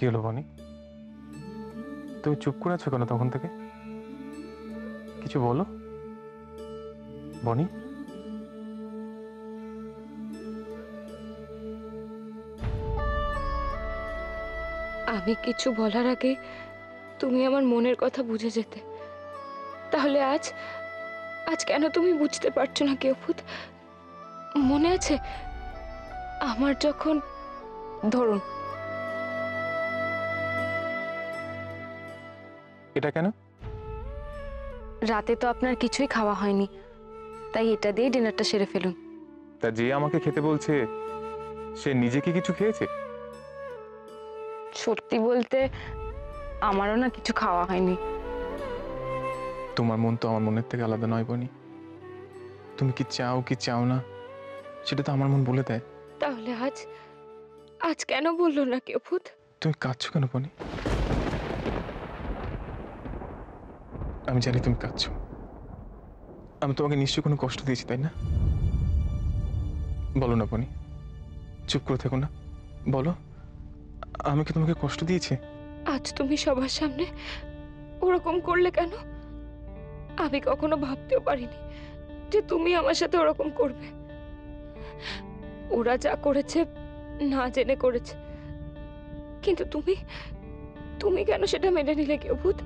হলো বনি? তুমি চুপ করে আছো কেন তখন থেকে? কিছু বলো বনি। আমি কিছু বলার আগে তুমি আমার মনের কথা বুঝে যেতে, তাহলে আজ আজ কেন তুমি বুঝতে পারছো না কেউভূত? মনে আছে আমার যখন, ধরুন, এটা কেন? রাতে তো আপনার কিছুই খাওয়া হয়নি, তাই এটা দিয়ে ডিনারটা সেরে ফেলুন। তা যে আমাকে খেতে বলছে সে নিজে কি কিছু খেয়েছে? সত্যি বলতে আমারও না কিছু খাওয়া হয়নি। তোমার মন তো আমার মনের থেকে আলাদা নয় বনি। তুমি কি চাও কি চাও না সেটা তো আমার মন বলে দেয়। তাহলে আজ আজ কেন বললো না কেউভূত? তুমি কাঁদছো কেন বনি? আমি জানি তুমি কাঁদছো। আমি তোমাকে নিশ্চয়ই কোনো কষ্ট দিয়েছি, তাই না? বলো না বনি, চুপ করে থেকো না, বলো আমি কি তোমাকে কষ্ট দিয়েছি? আজ তুমি সবার সামনে ওরকম করলে কেন? আমি কখনো ভাবতেও পারিনি যে তুমি আমার সাথে ওরকম করবে। ওরা যা করেছে না জেনে করেছে, কিন্তু তুমি তুমি কেন সেটা মেনে নিলে কেউভূত?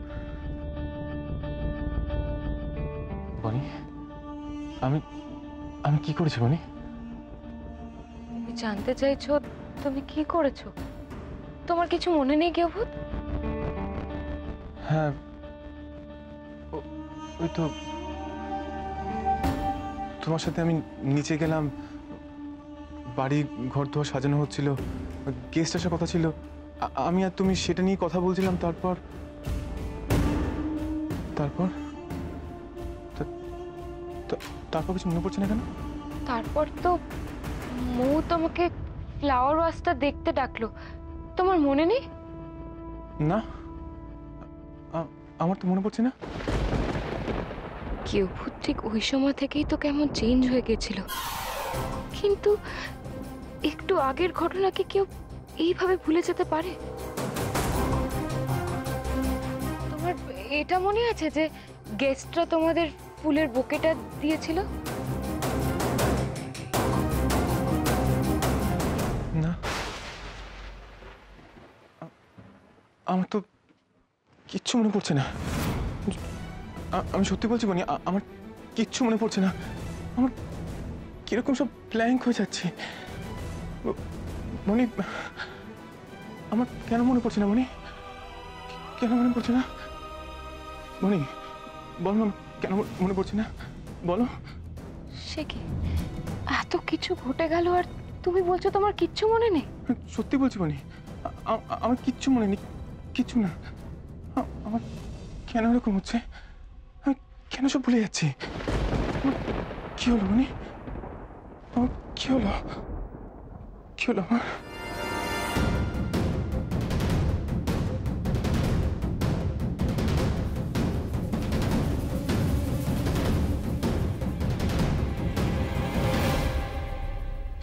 বনি, আমি আমি কি করেছি বনি? তুমি জানতে চাইছো তুমি কি করেছো? তোমার কিছু মনে নেই কেউভূত? হ্যাঁ, ওই তো তোমার সাথে আমি নিচে গেলাম, বাড়ি ঘর দোর সাজানো হচ্ছিল, গেস্ট আসার কথা ছিল, আমি আর তুমি সেটা নিয়ে কথা বলছিলাম। তারপর তারপর তারপর কিছু মনে পড়ছে না কেন? তারপর তো মৌ তোমাকে ফ্লাওয়ার ওয়াশটা দেখতে ডাকলো, তোমার মনে নেই? না, আমার তো মনে পড়ছে না। কেউভূত ঠিক ওই সময় থেকেই তো কেমন চেঞ্জ হয়ে গেছিল, কিন্তু একটু আগের ঘটনাকে কেউ এইভাবে ভুলে যেতে পারে? তোমার এটা মনে আছে যে গেস্টরা তোমাদের ফুলের বুকেটা দিয়েছিল? না, আমার তো কিচ্ছু মনে পড়ছে না। আমি সত্যি বলছি বনি, আমার কিচ্ছু মনে পড়ছে না। আমার কিরকম সব ব্ল্যাঙ্ক হয়ে যাচ্ছে মনি। আমার কেন মনে পড়ছে না মনি? কেন মনে পড়ছে না মনি? বল না, কেন মনে পড়ছে না বলো। সে কি, এত কিছু ঘটে গেল আর তুমি বলছো তোমার কিচ্ছু মনে নেই? সত্যি বলছি মনি, আমার কিচ্ছু মনে নেই, কিচ্ছু না। আমার কেন এরকম হচ্ছে? আমি কেন সব ভুলে যাচ্ছি? কি হলো মনি? আমার কি হলো? কি হলো আমার?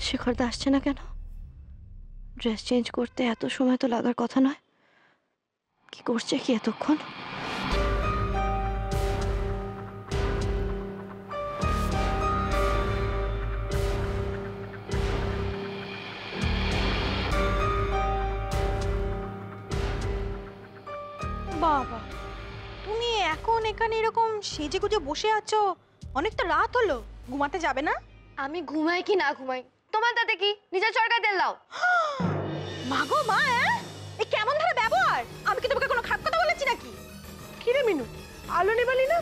শেখরদা আসছে না কেন? ড্রেস চেঞ্জ করতে এত সময় তো লাগার কথা নয়। কি করছে কি এতক্ষণ? বাবা, তুমি এখন এখানে এরকম সেজে গুজে বসে আছো? অনেক তো রাত হলো, ঘুমাতে যাবে না? আমি ঘুমাই কি না ঘুমাই তোমার তাতে কি? নিজের চরকায় তেল দাও। মাগো মা, এই কেমন ধরে ব্যবহার? আমি কি তোমাকে কোনো খারাপ কথা বলেছি নাকি? কি রে মিনু, আলো নেবালি না?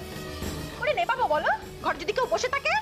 ওরে নেবাবো বলো, ঘর যদি কেউ বসে থাকে